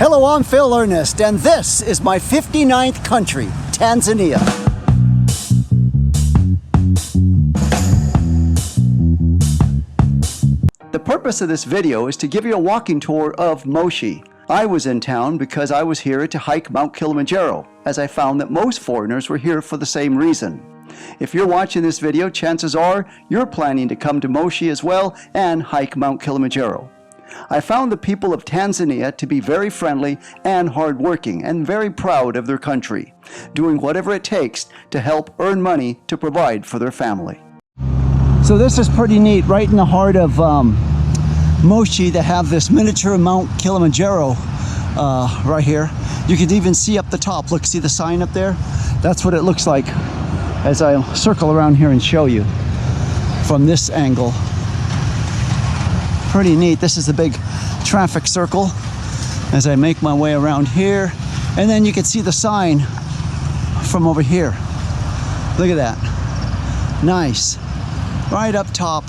Hello, I'm Phil Ernest, and this is my 59th country, Tanzania. The purpose of this video is to give you a walking tour of Moshi. I was in town because I was here to hike Mount Kilimanjaro, as I found that most foreigners were here for the same reason. If you're watching this video, chances are you're planning to come to Moshi as well and hike Mount Kilimanjaro. I found the people of Tanzania to be very friendly and hardworking and very proud of their country, doing whatever it takes to help earn money to provide for their family. So this is pretty neat, right in the heart of Moshi. They have this miniature Mount Kilimanjaro right here. You can even see up the top. Look, see the sign up there? That's what it looks like as I circle around here and show you from this angle. Pretty neat. This is the big traffic circle as I make my way around here. And then you can see the sign from over here. Look at that. Nice. Right up top,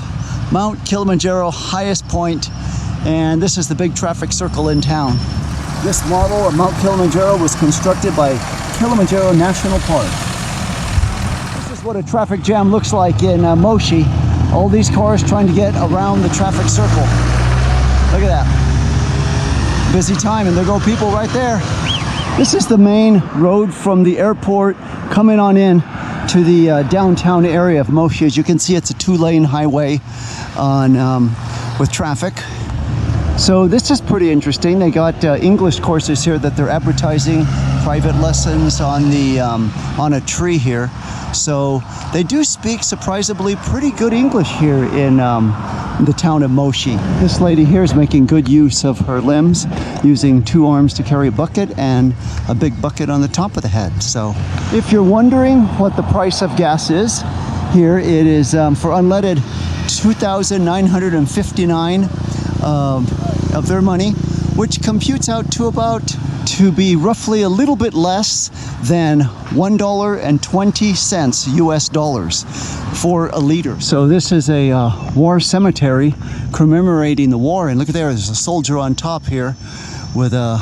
Mount Kilimanjaro, highest point, and this is the big traffic circle in town. This model of Mount Kilimanjaro was constructed by Kilimanjaro National Park. This is what a traffic jam looks like in Moshi. All these cars trying to get around the traffic circle. Look at that. Busy time, and there go people right there. This is the main road from the airport coming on in to the downtown area of Moshi. As you can see, it's a two-lane highway on with traffic. So this is pretty interesting. They got English courses here that they're advertising, private lessons on the on a tree here. So they do speak surprisingly pretty good English here in the town of Moshi. This lady here is making good use of her limbs, using two arms to carry a bucket and a big bucket on the top of the head. So if you're wondering what the price of gas is, here it is for unleaded 2,959 of their money, which computes out to be roughly a little bit less than $1.20 US dollars for a liter. So this is a war cemetery commemorating the war, and look at there's a soldier on top here with a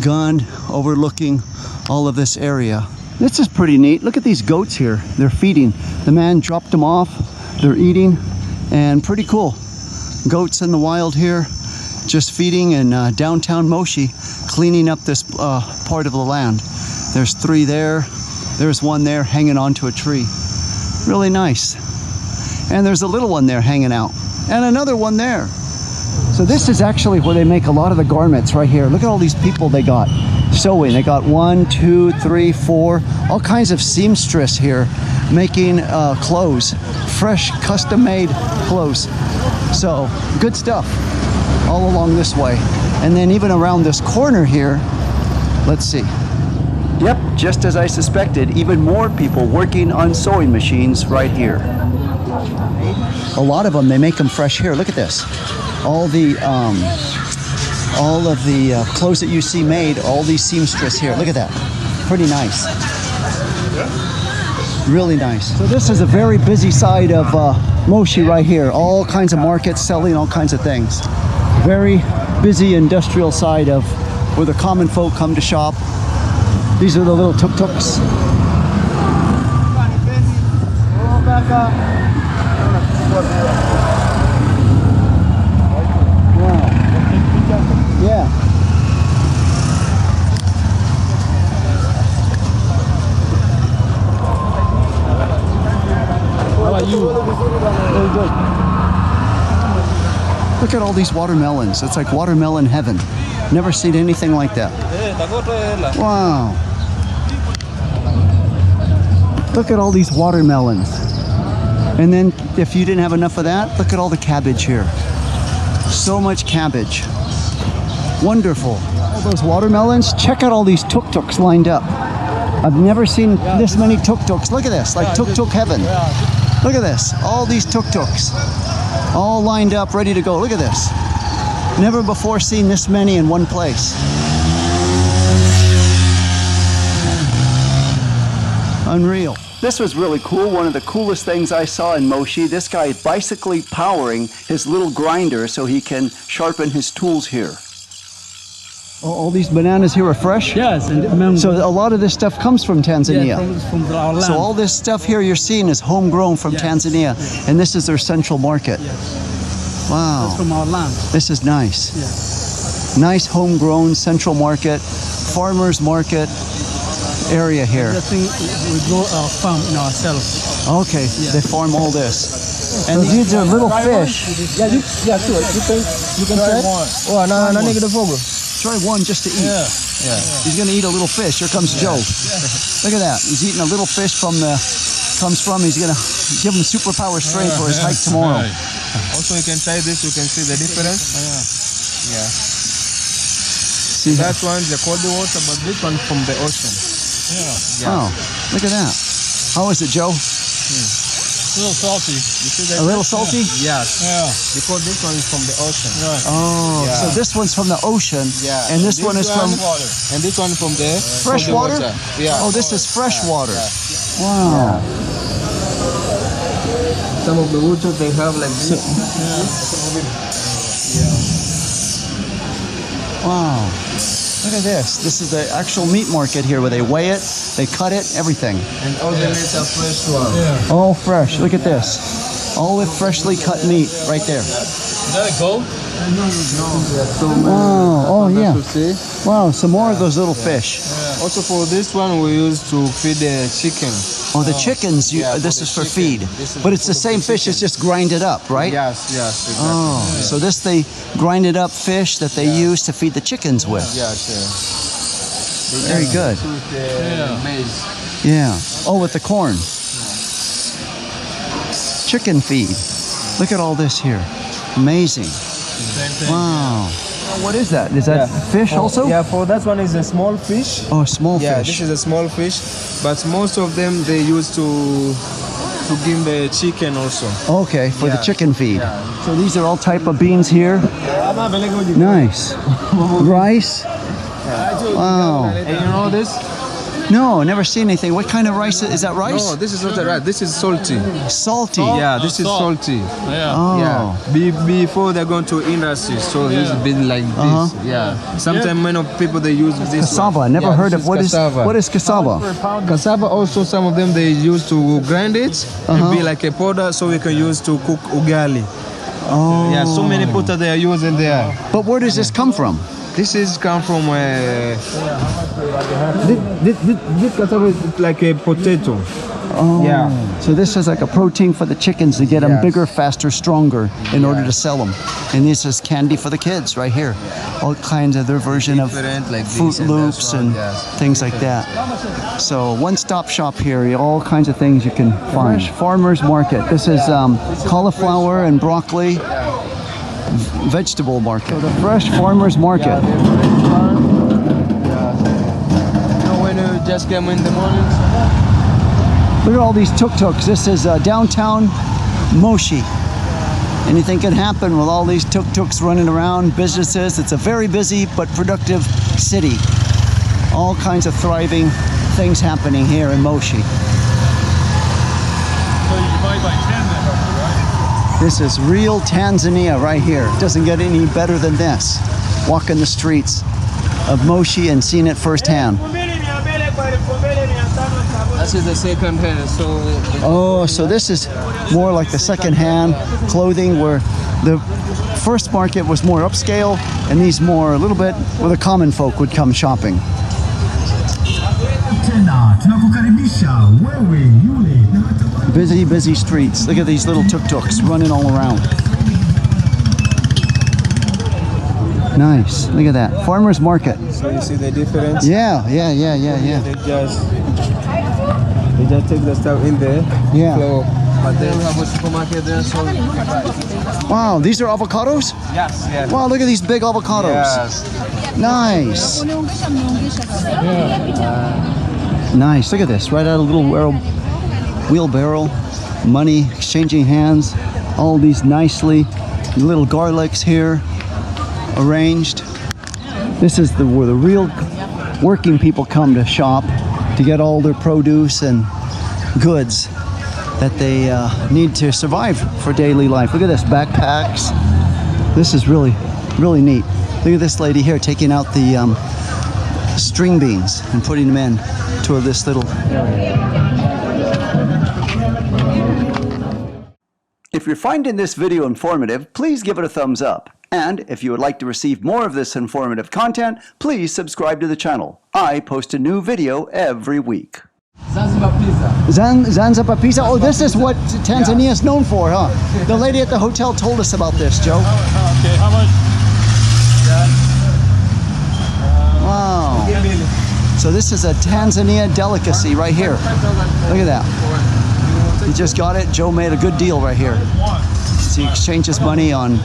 gun overlooking all of this area. This is pretty neat. Look at these goats here. They're feeding. The man dropped them off. They're eating, and pretty cool. Goats in the wild here, just feeding in downtown Moshi, cleaning up this part of the land. There's three there. There's one there hanging onto a tree. Really nice. And there's a little one there hanging out. And another one there. So this is actually where they make a lot of the garments right here. Look at all these people they got sewing. They got 1, 2, 3, 4, all kinds of seamstress here making clothes, fresh custom-made clothes. So good stuff all along this way. And then even around this corner here, let's see. Yep, just as I suspected, even more people working on sewing machines right here. A lot of them, they make them fresh here. Look at this. All of the clothes that you see made, all these seamstress here. Look at that. Pretty nice. Really nice. So this is a very busy side of Moshi right here. All kinds of markets selling all kinds of things. Very busy industrial side of where the common folk come to shop. These are the little tuk-tuks. Wow. Yeah. How about you? Very good. Look at all these watermelons. It's like watermelon heaven. Never seen anything like that. Wow. Look at all these watermelons. And then if you didn't have enough of that, look at all the cabbage here. So much cabbage. Wonderful. All those watermelons. Check out all these tuk-tuks lined up. I've never seen this many tuk-tuks. Look at this, like tuk-tuk heaven. Look at this, all these tuk-tuks. All lined up, ready to go. Look at this. Never before seen this many in one place. Unreal. This was really cool. One of the coolest things I saw in Moshi. This guy bicycling powering his little grinder so he can sharpen his tools here. All these bananas here are fresh? Yes, and mango. So a lot of this stuff comes from Tanzania. Yeah, from our land. So all this stuff here you're seeing is homegrown from Tanzania, and this is their central market. Wow. That's from our land. This is nice. Yeah. Nice homegrown central market, farmers market area here. The thing we grow our farm in ourselves. Okay, they farm all this. And these are little fish. Yeah, sure. You can try one. Oh, no, nigga, the fogo. Try one just to eat. Yeah. He's gonna eat a little fish. Here comes Joe. Look at that. He's eating a little fish from the he's gonna give him superpower strength for his hike tomorrow. Also, you can try this. You can see the difference. Yeah. See That one's the cold water, but this one from the ocean. Oh, look at that. How is it, Joe? A little salty. You see that? A little salty? Yes. Yeah. Because this one is from the ocean. Right. Oh, Yeah. so this one's from the ocean, Yeah. and this one is from And this one from the fresh from the water? Yeah. Oh, this is fresh water. Yeah. Wow. Some of the waters they have like this. Wow. Look at this. This is the actual meat market here where they weigh it, they cut it, everything. And all the meats are fresh one. Yeah. All fresh. Look at this. All with freshly cut meat right there. Is that a goat? Wow. Oh, yeah. To see. Wow. Some more of those little fish. Also for this one we use to feed the chicken. Oh, the chickens, this for is the for feed. chicken. This is But it's the for same the fish, it's just grinded up, right? Yes, exactly. Oh, so this they grinded up fish that they use to feed the chickens with. Yes, Very good. Maize. Yeah. Oh, with the corn. Chicken feed. Look at all this here. Amazing. Same thing. Wow. What is that? Is that fish also? Yeah, for that one is a small fish. Oh, small Yeah, fish. this is a small fish, but most of them they use to give the chicken also. Okay, for the Yeah. chicken feed. Yeah. So these are all type of beans here. Nice. Rice. Wow. And you know this? No, never seen anything. What kind of rice is that? Rice? No, this is not a rice. This is salty. Salty. Yeah, this is salt. salty. Yeah. Oh. Yeah. Before they're going to industry, so this is been like this. Yeah. Sometimes many people they use this. Cassava. One. Never Yeah, heard this of what is cassava. what is cassava? Cassava also some of them they use to grind it and be like a powder so we can use to cook ugali. Oh. Yeah, so many powder they are using there. But where does this come from? This is come from this cassava is like a potato. Oh. Yeah. So this is like a protein for the chickens to get them Yes. bigger, faster, stronger in order to sell them. And this is candy for the kids right here. All kinds of their version of Different like this Fruit and Loops that one, and yes. things like that. So one-stop shop here. All kinds of things you can find. Farmers market. This is cauliflower and broccoli. Vegetable market. So the fresh farmers market. You know when you just came in the morning. Look at all these tuk-tuks. This is downtown Moshi. Anything can happen with all these tuk-tuks running around, businesses. It's a very busy but productive city. All kinds of thriving things happening here in Moshi. So you divide by 10 then, right? This is real Tanzania right here. Doesn't get any better than this. Walking the streets of Moshi and seeing it firsthand. This is the second hand, so Oh, so this is more like the second-hand clothing where the first market was more upscale and these more a little bit where the common folk would come shopping. Busy, busy streets. Look at these little tuk-tuks running all around. Nice. Look at that. Farmer's market. so you see the difference. Yeah. They just take the stuff in there. Yeah. So, but they have a supermarket there, so Wow, these are avocados? yes, yeah. Wow, look at these big avocados. Yes. Nice. Nice. Look at this. Right out of a little wheelbarrow. Money exchanging hands. All these nicely little garlics here arranged. This is where the real working people come to shop to get all their produce and goods that they need to survive for daily life. Look at this, backpacks. This is really, really neat. Look at this lady here taking out the string beans and putting them in to this little area. If you're finding this video informative, please give it a thumbs up. And if you would like to receive more of this informative content, please subscribe to the channel. I post a new video every week. Zanzibar pizza. Zanzibar pizza? Oh, this is what Tanzania is known for, huh? The lady at the hotel told us about this, Joe. Okay, how much? Wow. So this is a Tanzania delicacy right here. Look at that. He just got it. Joe made a good deal right here. So he exchanges money on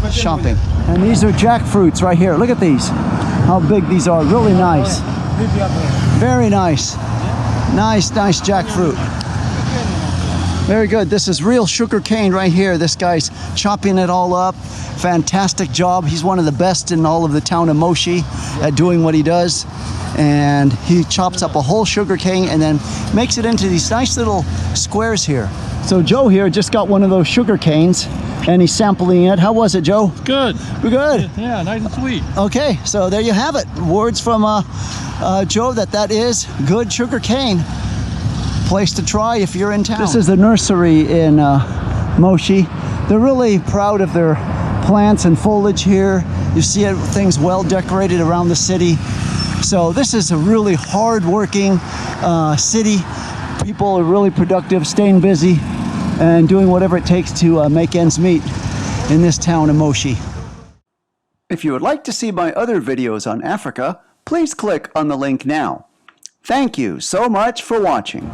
shopping. And these are jackfruits right here. Look at these. How big these are. Really nice. Very nice. Nice jackfruit. Very good. This is real sugar cane right here. This guy's chopping it all up. Fantastic job. He's one of the best in all of the town of Moshi at doing what he does. And he chops up a whole sugar cane and then makes it into these nice little squares here. So Joe here just got one of those sugar canes and he's sampling it. How was it, Joe? Good. Good. Yeah, nice and sweet. Okay, so there you have it. Words from Joe that is good sugar cane. Place to try if you're in town. This is the nursery in Moshi. They're really proud of their plants and foliage here. You see things well decorated around the city. So this is a really hard-working city. People are really productive, staying busy, and doing whatever it takes to make ends meet in this town of Moshi. If you would like to see my other videos on Africa, please click on the link now. Thank you so much for watching.